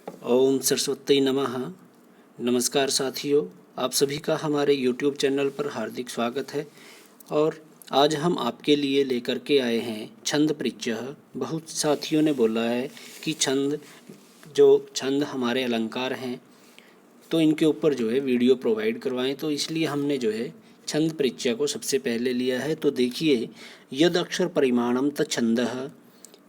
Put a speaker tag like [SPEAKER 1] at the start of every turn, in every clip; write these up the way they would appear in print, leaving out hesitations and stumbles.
[SPEAKER 1] ओम सरस्वती नमः। नमस्कार साथियों, आप सभी का हमारे YouTube चैनल पर हार्दिक स्वागत है। और आज हम आपके लिए लेकर के आए हैं छंद परिचय। बहुत साथियों ने बोला है कि छंद हमारे अलंकार हैं तो इनके ऊपर वीडियो प्रोवाइड करवाएं, तो इसलिए हमने छंद परिचय को सबसे पहले लिया है। तो देखिए, यद अक्षर परिमाणम त छंदः,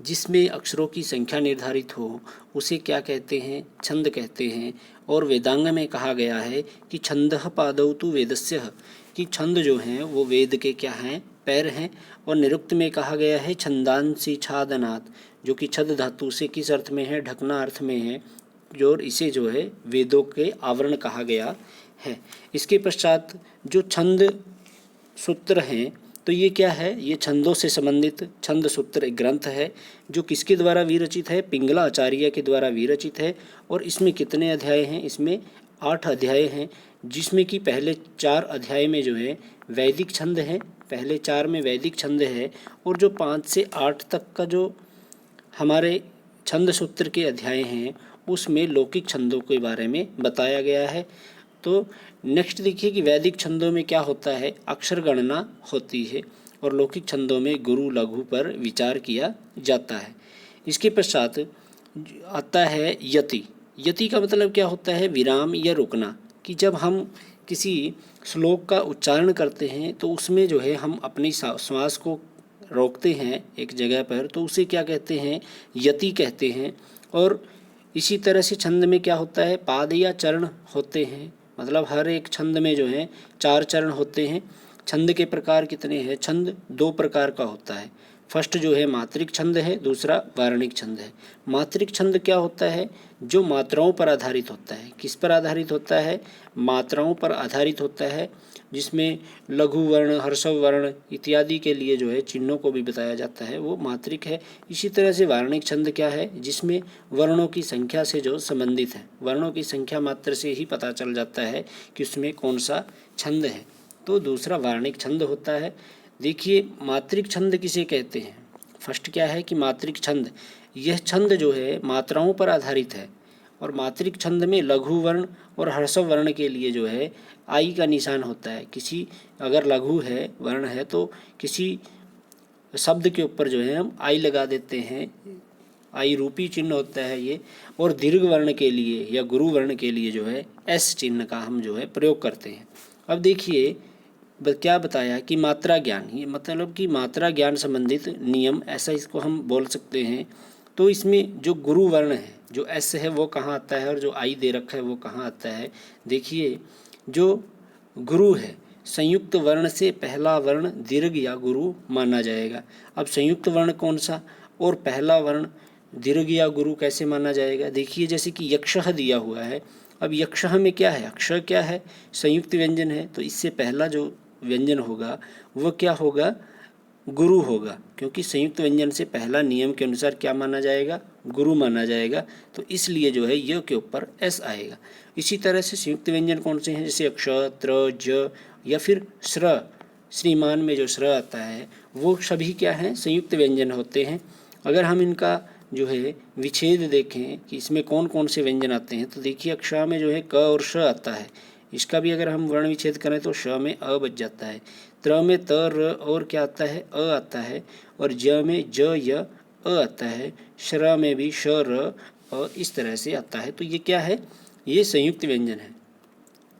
[SPEAKER 1] जिसमें अक्षरों की संख्या निर्धारित हो उसे क्या कहते हैं? छंद कहते हैं। और वेदांग में कहा गया है कि छंदः पादौ तु वेदस्यः, कि छंद जो हैं वो वेद के क्या हैं? पैर हैं। और निरुक्त में कहा गया है छंदांसि छादनात्, जो कि छद धातु से किस अर्थ में है? ढकना अर्थ में है। इसे वेदों के आवरण कहा गया है। इसके पश्चात जो छंद सूत्र हैं, तो ये क्या है? ये छंदों से संबंधित छंद सूत्र एक ग्रंथ है जो किसके द्वारा विरचित है? पिंगला आचार्य के द्वारा विरचित है। और इसमें कितने अध्याय हैं? इसमें 8 अध्याय हैं, जिसमें कि पहले 4 अध्याय में वैदिक छंद हैं, पहले 4 में वैदिक छंद है। और जो 5 से 8 तक का जो हमारे छंद सूत्र के अध्याय हैं उसमें लौकिक छंदों के बारे में बताया गया है। तो नेक्स्ट देखिए कि वैदिक छंदों में क्या होता है? अक्षर गणना होती है। और लौकिक छंदों में गुरु लघु पर विचार किया जाता है। इसके पश्चात आता है यति। यति का मतलब क्या होता है? विराम या रुकना। कि जब हम किसी श्लोक का उच्चारण करते हैं तो उसमें हम अपनी श्वास को रोकते हैं एक जगह पर, तो उसे क्या कहते हैं? यति कहते हैं। और इसी तरह से छंद में क्या होता है? पाद या चरण होते हैं। मतलब हर एक छंद में 4 चरण होते हैं। छंद के प्रकार कितने हैं? छंद 2 प्रकार का होता है। फर्स्ट मात्रिक छंद है, दूसरा वार्णिक छंद है। मात्रिक छंद क्या होता है? जो मात्राओं पर आधारित होता है। किस पर आधारित होता है? मात्राओं पर आधारित होता है, जिसमें लघु वर्ण, ह्रस्व वर्ण इत्यादि के लिए चिन्हों को भी बताया जाता है, वो मात्रिक है। इसी तरह से वार्णिक छंद क्या है? जिसमें वर्णों की संख्या से संबंधित है। वर्णों की संख्या मात्र से ही पता चल जाता है कि उसमें कौन सा छंद है, तो दूसरा वार्णिक छंद होता है। देखिए, मात्रिक छंद किसे कहते हैं? फर्स्ट क्या है कि मात्रिक छंद, यह छंद मात्राओं पर आधारित है। और मात्रिक छंद में लघु वर्ण और ह्रस्व वर्ण के लिए आई का निशान होता है। किसी अगर लघु है वर्ण है तो किसी शब्द के ऊपर हम आई लगा देते हैं, आई रूपी चिन्ह होता है ये। और दीर्घ वर्ण के लिए या गुरु वर्ण के लिए एस चिन्ह का हम प्रयोग करते हैं। अब देखिए क्या बताया कि मात्रा ज्ञान, ये मतलब कि मात्रा ज्ञान संबंधित नियम, ऐसा इसको हम बोल सकते हैं। तो इसमें जो गुरु वर्ण है, जो एस है, वो कहाँ आता है? और जो आई दे रखा है वो कहाँ आता है? देखिए, जो गुरु है, संयुक्त वर्ण से पहला वर्ण दीर्घ या गुरु माना जाएगा। अब संयुक्त वर्ण कौन सा और पहला वर्ण दीर्घ या गुरु कैसे माना जाएगा? देखिए, जैसे कि यक्षः दिया हुआ है। अब यक्षः में क्या है? अक्षर क्या है? संयुक्त व्यंजन है। तो इससे पहला जो व्यंजन होगा वो क्या होगा? गुरु होगा, क्योंकि संयुक्त व्यंजन से पहला नियम के अनुसार क्या माना जाएगा? गुरु माना जाएगा। तो इसलिए य के ऊपर एस आएगा। इसी तरह से संयुक्त व्यंजन कौन से हैं? जैसे अक्ष, त्र, ज या फिर श्र। श्रीमान में जो श्र आता है वो सभी क्या हैं? संयुक्त व्यंजन होते हैं। अगर हम इनका विच्छेद देखें कि इसमें कौन कौन से व्यंजन आते हैं, तो देखिए अक्षा में क और श आता है। इसका भी अगर हम वर्ण विच्छेद करें तो श में अ बच जाता है। त्र में त, र और क्या आता है? अ आता है। और ज में ज, य, अ आता है। श्र में भी श, र, अ इस तरह से आता है। तो ये क्या है? ये संयुक्त व्यंजन है।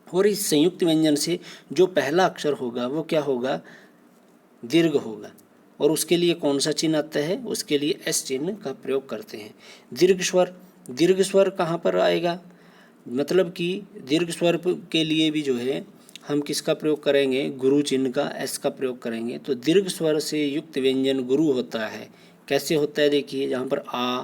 [SPEAKER 1] और इस संयुक्त व्यंजन से जो पहला अक्षर होगा वो क्या होगा? दीर्घ होगा। और उसके लिए कौन सा चिन्ह आता है? उसके लिए एस चिन्ह का प्रयोग करते हैं। दीर्घ स्वर, दीर्घ स्वर कहाँ पर आएगा? मतलब कि दीर्घ स्वर के लिए भी हम किसका प्रयोग करेंगे? गुरु चिन्ह का, एस का प्रयोग करेंगे। तो दीर्घ स्वर से युक्त व्यंजन गुरु होता है। कैसे होता है? देखिए, जहाँ पर आ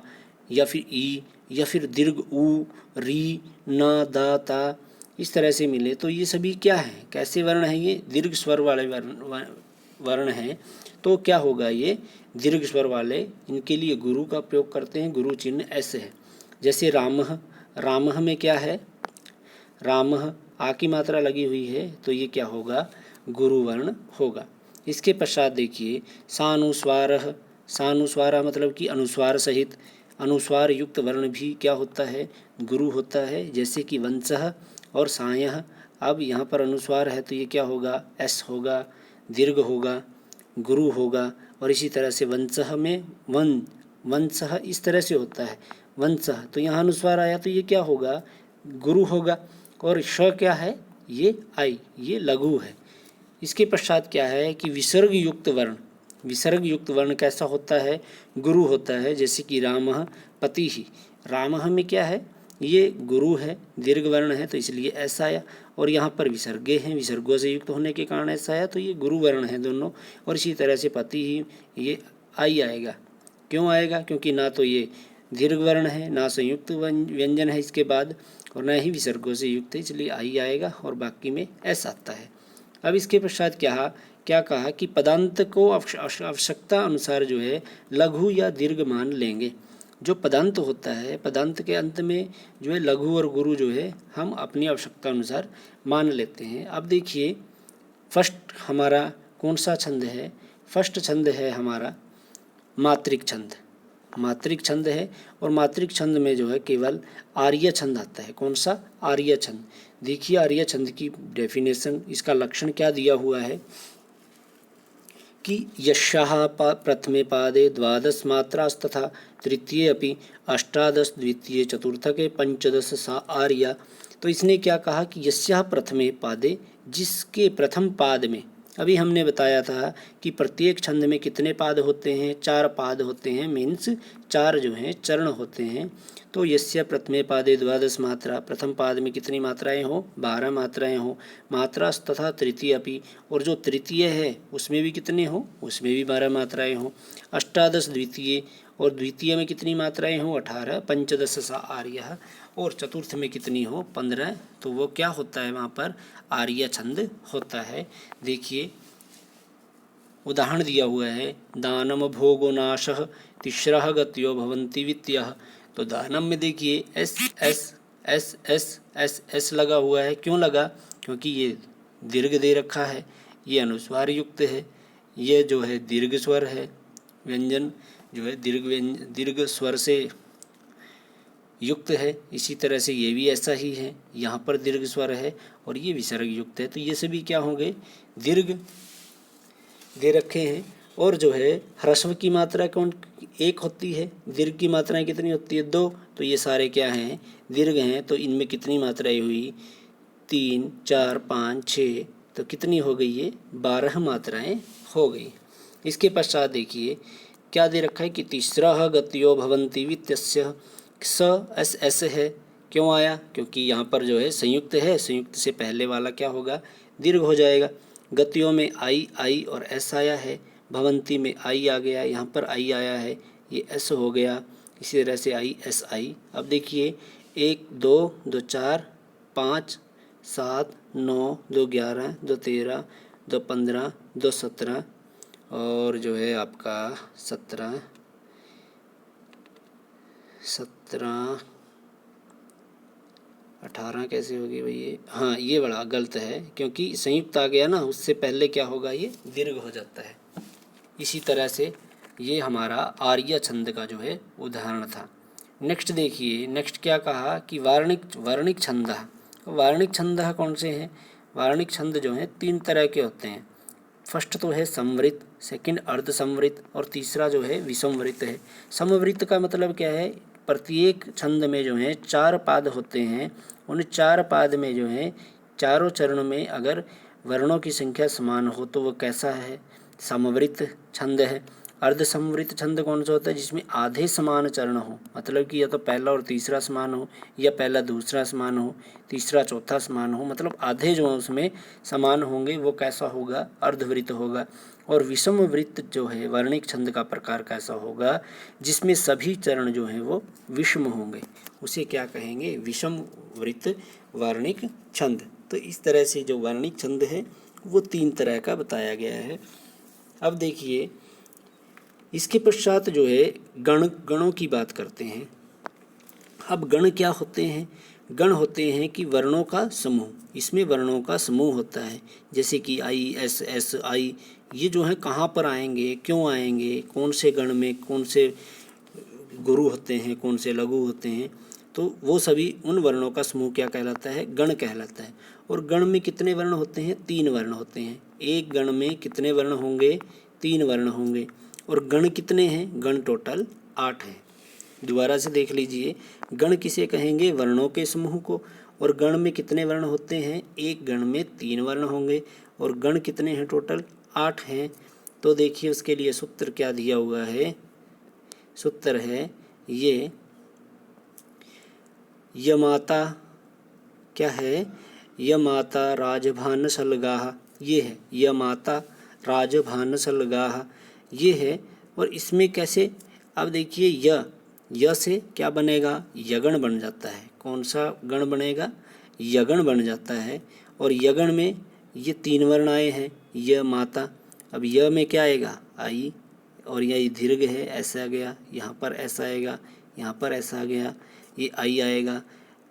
[SPEAKER 1] या फिर ई या फिर दीर्घ उ, री, न, द, ता इस तरह से मिले, तो ये सभी क्या है? कैसे वर्ण है? ये दीर्घ स्वर वाले वर्ण हैं। तो क्या होगा? ये दीर्घ स्वर वाले, इनके लिए गुरु का प्रयोग करते हैं। गुरु चिन्ह ऐसे है। जैसे रामः, रामः में क्या है? रामः आ की मात्रा लगी हुई है, तो ये क्या होगा? गुरु वर्ण होगा। इसके पश्चात देखिए सानुस्वारः, सानुस्वारः मतलब कि अनुस्वार सहित। अनुस्वार युक्त वर्ण भी क्या होता है, गुरु होता है, जैसे कि वंशः और सायः। अब यहाँ पर अनुस्वार है तो ये क्या होगा, एस होगा, दीर्घ होगा, गुरु होगा। और इसी तरह से वंशः में वंशः इस तरह से होता है, वंशः, तो यहाँ अनुस्वार आया तो ये क्या होगा, गुरु होगा। और श क्या है, ये आई, ये लघु है। इसके पश्चात क्या है कि विसर्ग युक्त वर्ण, विसर्ग युक्त वर्ण कैसा होता है, गुरु होता है, जैसे कि रामः पतिः। रामः में क्या है, ये गुरु है, दीर्घ वर्ण है तो इसलिए ऐसा आया। और यहाँ पर विसर्गे हैं, विसर्गों से युक्त होने के कारण ऐसा आया, तो ये गुरु वर्ण है दोनों। और इसी तरह से पति ही, ये आई आएगा। क्यों आएगा, क्योंकि ना तो ये दीर्घ वर्ण है, ना संयुक्त व्यंजन है इसके बाद, और न ही विसर्गों से युक्त है, इसलिए आई आएगा। और बाकी में ऐसा आता है। अब इसके पश्चात क्या कहा कि पदांत को आवश्यकता अनुसार जो है लघु या दीर्घ मान लेंगे। जो पदांत होता है, पदांत के अंत में जो है लघु और गुरु जो है हम अपनी आवश्यकता अनुसार मान लेते हैं। अब देखिए फर्स्ट हमारा कौन सा छंद है, फर्स्ट छंद है हमारा मात्रिक छंद, मात्रिक छंद है। और मात्रिक छंद में जो है केवल आर्य छंद आता है। कौन सा, आर्य छंद। देखिए आर्य छंद की डेफिनेशन, इसका लक्षण क्या दिया हुआ है कि यस्याः प्रथमे पादे 12 मात्रास्तथा तृतीये अपि 18 द्वितीये चतुर्थके 15 सा आर्या। तो इसने क्या कहा कि यस्याः प्रथमे पादे, जिसके प्रथम पाद में, अभी हमने बताया था कि प्रत्येक छंद में कितने पाद होते हैं, 4 पाद होते हैं, मीन्स 4 जो हैं चरण होते हैं। तो यस्य प्रथमे पादे 12 मात्रा, प्रथम पाद में कितनी मात्राएं हो, 12 मात्राएं हो। मात्रा तथा तृतीय अपि, और जो तृतीय है उसमें भी कितने हो, उसमें भी 12 मात्राएं हो। 18 द्वितीय, और द्वितीय में कितनी मात्राएं हो, 18। 15 सा आर्य, और चतुर्थ में कितनी हो, 15। तो वो क्या होता है, वहाँ पर आर्य छंद होता है। देखिए उदाहरण दिया हुआ है, दानम भोगो नाशः तिस्रः गत्यो भवन्ति वित्तयः। तो दानम में देखिए S S S S S S लगा हुआ है। क्यों लगा, क्योंकि ये दीर्घ दे रखा है, ये अनुस्वार युक्त है, ये जो है दीर्घ स्वर है, व्यंजन जो है दीर्घ स्वर से युक्त है। इसी तरह से ये भी ऐसा ही है, यहाँ पर दीर्घ स्वर है और ये विसर्ग युक्त है। तो ये सभी क्या होंगे, दीर्घ दे रखे हैं। और जो है ह्रस्व की मात्रा कौन, 1 होती है। दीर्घ की मात्राएं कितनी होती है, 2। तो ये सारे क्या हैं, दीर्घ हैं। तो इनमें कितनी मात्राएं हुई, 3 4 5 6, तो कितनी हो गई, ये 12 मात्राएं हो गई। इसके पश्चात देखिए क्या दे रखा है कि तीसरा गत्यो भवन्ति वित्तस्य, स एस एस है। क्यों आया, क्योंकि यहाँ पर जो है संयुक्त है, संयुक्त से पहले वाला क्या होगा, दीर्घ हो जाएगा। गतियों में आई और एस आया है, भवंती में आई आ गया, यहाँ पर आई आया है, ये एस हो गया। इसी तरह से आई एस आई। अब देखिए 1 2 2 4 5 7 9 2 11 2 13 2 15 2 17 और जो है आपका 17 18 कैसे होगी भाई ये, हाँ ये बड़ा गलत है, क्योंकि संयुक्त आ गया ना, उससे पहले क्या होगा, ये दीर्घ हो जाता है। इसी तरह से ये हमारा आर्य छंद का जो है उदाहरण था। नेक्स्ट देखिए, नेक्स्ट क्या कहा कि वार्णिक छंद। वार्णिक छंद कौन से हैं, वार्णिक छंद जो हैं 3 तरह के होते हैं। फर्स्ट तो है समवृत, सेकंड अर्ध समवृत, और तीसरा जो है विषमवृत है। समवृत का मतलब क्या है, प्रत्येक छंद में जो है 4 पाद होते हैं। उन 4 पाद में जो है चारों चरण में अगर वर्णों की संख्या समान हो तो वो कैसा है, समवृत छंद है। अर्ध समवृत छंद कौन सा होता है, जिसमें आधे समान चरण हो, मतलब कि या तो पहला और तीसरा समान हो, या पहला दूसरा समान हो, तीसरा चौथा समान हो, मतलब आधे जो है उसमें समान होंगे, वो कैसा होगा, अर्धवृत्त होगा। और विषम वृत्त जो है वर्णिक छंद का प्रकार कैसा होगा, जिसमें सभी चरण जो हैं वो विषम होंगे, उसे क्या कहेंगे, विषम वृत्त वर्णिक छंद। तो इस तरह से जो वर्णिक छंद है वो 3 तरह का बताया गया है। अब देखिए इसके पश्चात जो है गणों की बात करते हैं। अब गण क्या होते हैं, गण होते हैं कि वर्णों का समूह, इसमें वर्णों का समूह होता है। जैसे कि आई एस एस आई, ये जो है कहाँ पर आएंगे, क्यों आएंगे, कौन से गण में, कौन से गुरु होते हैं, कौन से लघु होते हैं, तो वो सभी उन वर्णों का समूह क्या कहलाता है? गण कहलाता है। और गण में कितने वर्ण होते हैं? 3 वर्ण होते हैं। एक गण में कितने वर्ण होंगे? 3 वर्ण होंगे। और गण कितने हैं? गण टोटल 8 हैं। दोबारा से देख लीजिए, गण किसे कहेंगे? वर्णों के समूह को। और गण में कितने वर्ण होते हैं? एक गण में 3 वर्ण होंगे। और गण कितने हैं? टोटल 8 हैं। तो देखिए उसके लिए सूत्र क्या दिया हुआ है? सूत्र है ये यमाता, क्या है? यमाता राजभान सलगाह, ये है यमाता राजभान सलगाह, ये है। और इसमें कैसे? अब देखिए य से क्या बनेगा? यगण बन जाता है। कौन सा गण बनेगा? यगण बन जाता है। और यगण में ये 3 वर्ण आए हैं, य माता। अब य में क्या आएगा? आई। और यह दीर्घ है, ऐसा आ गया, यहाँ पर ऐसा आएगा, यहाँ पर ऐसा आ गया, ये आई आएगा।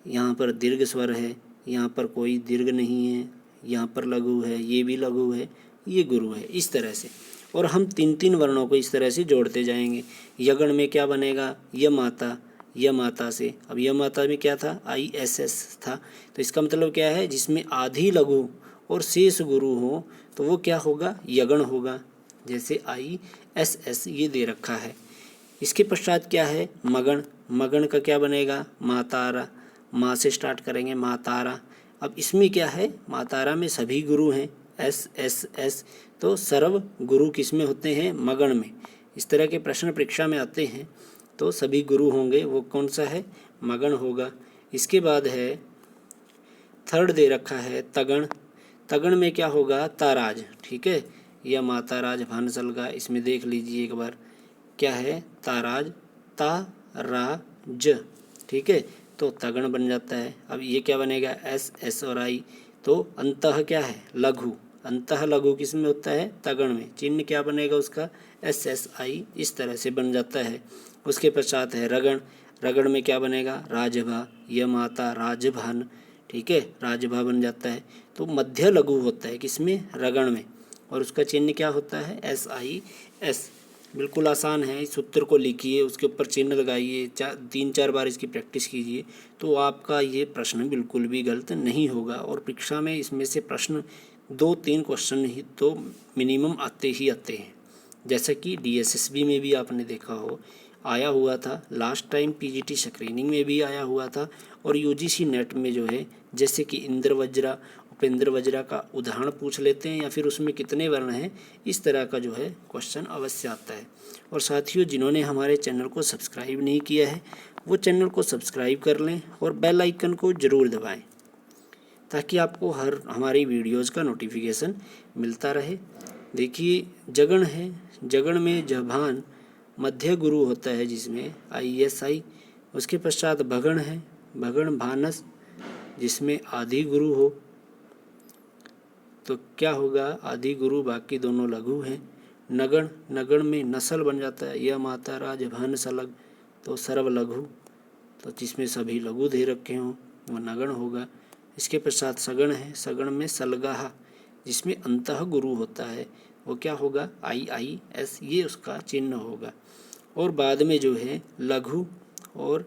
[SPEAKER 1] यहाँ पर दीर्घ स्वर है, यहाँ पर कोई दीर्घ नहीं है, यहाँ पर लघु है, ये भी लघु है, ये गुरु है, इस तरह से। और हम 3-3 वर्णों को इस तरह से जोड़ते जाएंगे। यगण में क्या बनेगा? य माता, य माता से। अब य माता में क्या था? ISS था। तो इसका मतलब क्या है? जिसमें आधी लघु और शेष गुरु हो तो वो क्या होगा? यगण होगा। जैसे ISS ये दे रखा है। इसके पश्चात क्या है? मगण। मगण का क्या बनेगा? मातारा। माँ से स्टार्ट करेंगे, मातारा। अब इसमें क्या है? मातारा में सभी गुरु हैं, SSS। तो सर्व गुरु किस में होते हैं? मगण में। इस तरह के प्रश्न परीक्षा में आते हैं तो सभी गुरु होंगे, वो कौन सा है? मगण होगा। इसके बाद है थर्ड दे रखा है तगण। तगण में क्या होगा? ताराज। ठीक है, यह माताराज भानसलगा, इसमें देख लीजिए एक बार क्या है? ताराज, ताराज। ठीक है, तो तगण बन जाता है। अब ये क्या बनेगा? SS और I। तो अंतः क्या है? लघु। अंतः लघु किस में होता है? तगण में। चिन्ह क्या बनेगा उसका? SSI, इस तरह से बन जाता है। उसके पश्चात है रगण। रगण में क्या बनेगा? राजभा, य माता राजभान। ठीक है, राजभा बन जाता है। तो मध्य लघु होता है किसमें? रगण में। और उसका चिन्ह क्या होता है? SIS। बिल्कुल आसान है, इस सूत्र को लिखिए, उसके ऊपर चिन्ह लगाइए, 3-4 बार इसकी प्रैक्टिस कीजिए तो आपका ये प्रश्न बिल्कुल भी गलत नहीं होगा। और परीक्षा में इसमें से प्रश्न 2-3 क्वेश्चन ही तो मिनिमम आते ही आते हैं। जैसा कि DSSB में भी आपने देखा हो आया हुआ था, लास्ट टाइम PGT स्क्रीनिंग में भी आया हुआ था, और UGC नेट में जो है जैसे कि इंद्र वज्रा, उपेंद्र वज्रा का उदाहरण पूछ लेते हैं या फिर उसमें कितने वर्ण हैं, इस तरह का जो है क्वेश्चन अवश्य आता है। और साथियों, जिन्होंने हमारे चैनल को सब्सक्राइब नहीं किया है वो चैनल को सब्सक्राइब कर लें और बेल आइकन को ज़रूर दबाएं ताकि आपको हर हमारी वीडियोज़ का नोटिफिकेशन मिलता रहे। देखिए जगण है, जगण में जभान मध्य गुरु होता है जिसमें ISI। उसके पश्चात भगण है, भगण भानस जिसमें आदि गुरु हो तो क्या होगा? आदि गुरु, बाकी दोनों लघु हैं। नगण, नगण में नसल बन जाता है, यह माता राज भान सलग, तो सर्व लघु, तो जिसमें सभी लघु दे रखे हों वह नगण होगा। इसके पश्चात सगण है, सगण में सलगाह जिसमें अंतः गुरु होता है वो क्या होगा? IIS, ये उसका चिन्ह होगा। और बाद में जो है लघु और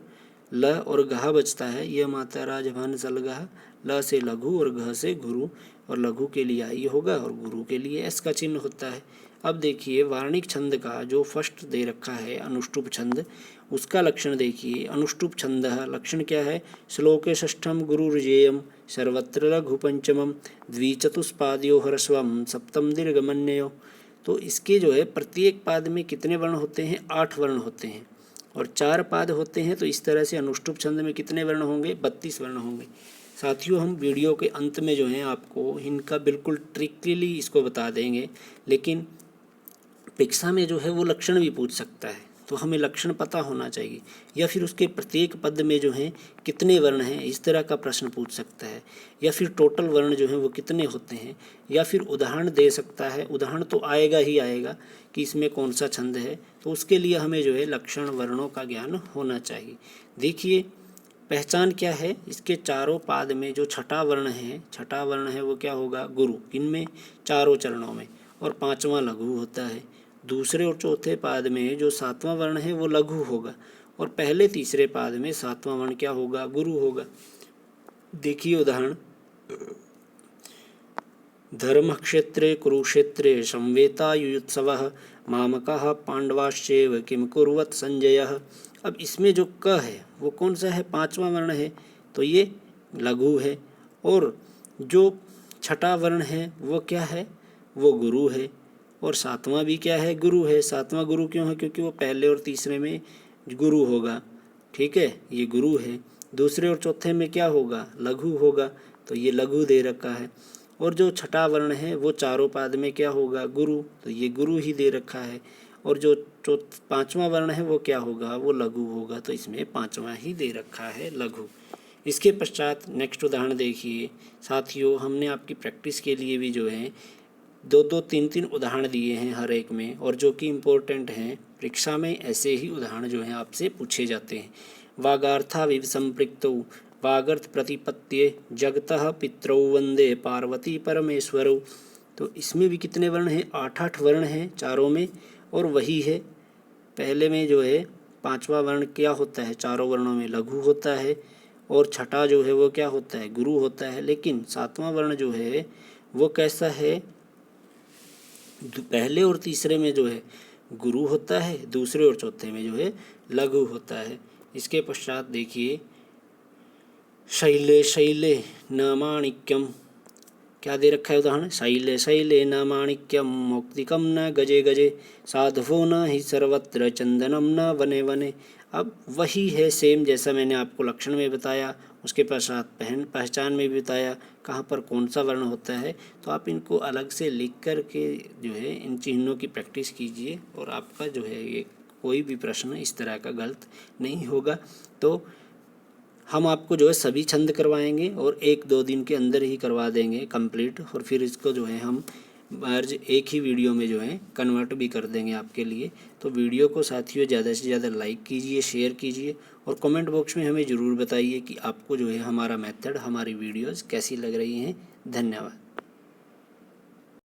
[SPEAKER 1] ल और गह बचता है, यह माता राजभान सलगाह। ल से लघु और घ से गुरु, और लघु के लिए आई होगा और गुरु के लिए S का चिन्ह होता है। अब देखिए वार्णिक छंद का जो फर्स्ट दे रखा है अनुष्टुप छंद, उसका लक्षण देखिए। अनुष्टुप छंद लक्षण क्या है? श्लोके षष्ठम गुरुर्जेयम सर्वत्र लघु पंचमम द्विचतुष्पाद्यो ह्रस्वम सप्तम दीर्घमन्यो। तो इसके जो है प्रत्येक पाद में कितने वर्ण होते हैं? 8 वर्ण होते हैं और 4 पाद होते हैं। तो इस तरह से अनुष्टुप छंद में कितने वर्ण होंगे? 32 वर्ण होंगे। साथियों, हम वीडियो के अंत में जो है आपको इनका बिल्कुल ट्रिकली इसको बता देंगे, लेकिन परीक्षा में जो है वो लक्षण भी पूछ सकता है, तो हमें लक्षण पता होना चाहिए। या फिर उसके प्रत्येक पद में जो है कितने वर्ण हैं, इस तरह का प्रश्न पूछ सकता है। या फिर टोटल वर्ण जो है वो कितने होते हैं, या फिर उदाहरण दे सकता है। उदाहरण तो आएगा ही आएगा कि इसमें कौन सा छंद है, तो उसके लिए हमें जो है लक्षण वर्णों का ज्ञान होना चाहिए। देखिए पहचान क्या है? इसके चारों पाद में जो छठा वर्ण है वो क्या होगा? गुरु। इनमें चारों चरणों में, और 5वां लघु होता है। दूसरे और चौथे पाद में जो 7वां वर्ण है वो लघु होगा, और पहले तीसरे पाद में सातवां वर्ण क्या होगा, गुरु होगा। देखिए उदाहरण, धर्मक्षेत्रे कुरुक्षेत्रे संवेतायुत्सवः मामकः पांडवाश्चैव किम कुर्वत संजयः। अब इसमें जो क है वो कौन सा है, पांचवा वर्ण है, तो ये लघु है। और जो छठा वर्ण है वो क्या है, वो गुरु है। और सातवां भी क्या है, गुरु है। सातवां गुरु क्यों है, क्योंकि वो पहले और तीसरे में गुरु होगा, ठीक है, ये गुरु है। दूसरे और चौथे में क्या होगा, लघु होगा, तो ये लघु दे रखा है। और जो छठा वर्ण है वो चारों पाद में क्या होगा, गुरु, तो ये गुरु ही दे रखा है। और जो पांचवा वर्ण है वो क्या होगा, वो लघु होगा, तो इसमें पांचवा ही दे रखा है, लघु। इसके पश्चात नेक्स्ट उदाहरण देखिए साथियों, हमने आपकी प्रैक्टिस के लिए भी जो है दो दो तीन तीन उदाहरण दिए हैं हर एक में, और जो कि इम्पोर्टेंट हैं, परीक्षा में ऐसे ही उदाहरण जो हैं आपसे पूछे जाते हैं। वागार्थाविव संपृक्तौ वागर्थ प्रतिपत्ये जगतः पितरौ वंदे पार्वती परमेश्वरौ। तो इसमें भी कितने वर्ण हैं, 8 वर्ण हैं चारों में, और वही है पहले में जो है पांचवा वर्ण क्या होता है, चारों वर्णों में लघु होता है, और छठा जो है वो क्या होता है, गुरु होता है। लेकिन सातवां वर्ण जो है वो कैसा है, पहले और तीसरे में जो है गुरु होता है, दूसरे और चौथे में जो है लघु होता है। इसके पश्चात देखिए, शैले शैले न माणिक्यम, क्या दे रखा है उदाहरण, शैले शैले न माणिक्यम मौक्तिकम न गजे गजे साधवो न ही सर्वत्र चंदनम न वने वने। अब वही है सेम जैसा मैंने आपको लक्षण में बताया, उसके पश्चात पहचान में भी बताया कहाँ पर कौन सा वर्ण होता है। तो आप इनको अलग से लिख कर के जो है इन चिन्हों की प्रैक्टिस कीजिए, और आपका जो है ये कोई भी प्रश्न इस तरह का गलत नहीं होगा। तो हम आपको जो है सभी छंद करवाएंगे और 1-2 दिन के अंदर ही करवा देंगे कंप्लीट, और फिर इसको जो है हम मर्ज एक ही वीडियो में जो है कन्वर्ट भी कर देंगे आपके लिए। तो वीडियो को साथियों ज़्यादा से ज़्यादा लाइक कीजिए, शेयर कीजिए, और कमेंट बॉक्स में हमें ज़रूर बताइए कि आपको जो है हमारा मेथड, हमारी वीडियोज़ कैसी लग रही हैं। धन्यवाद।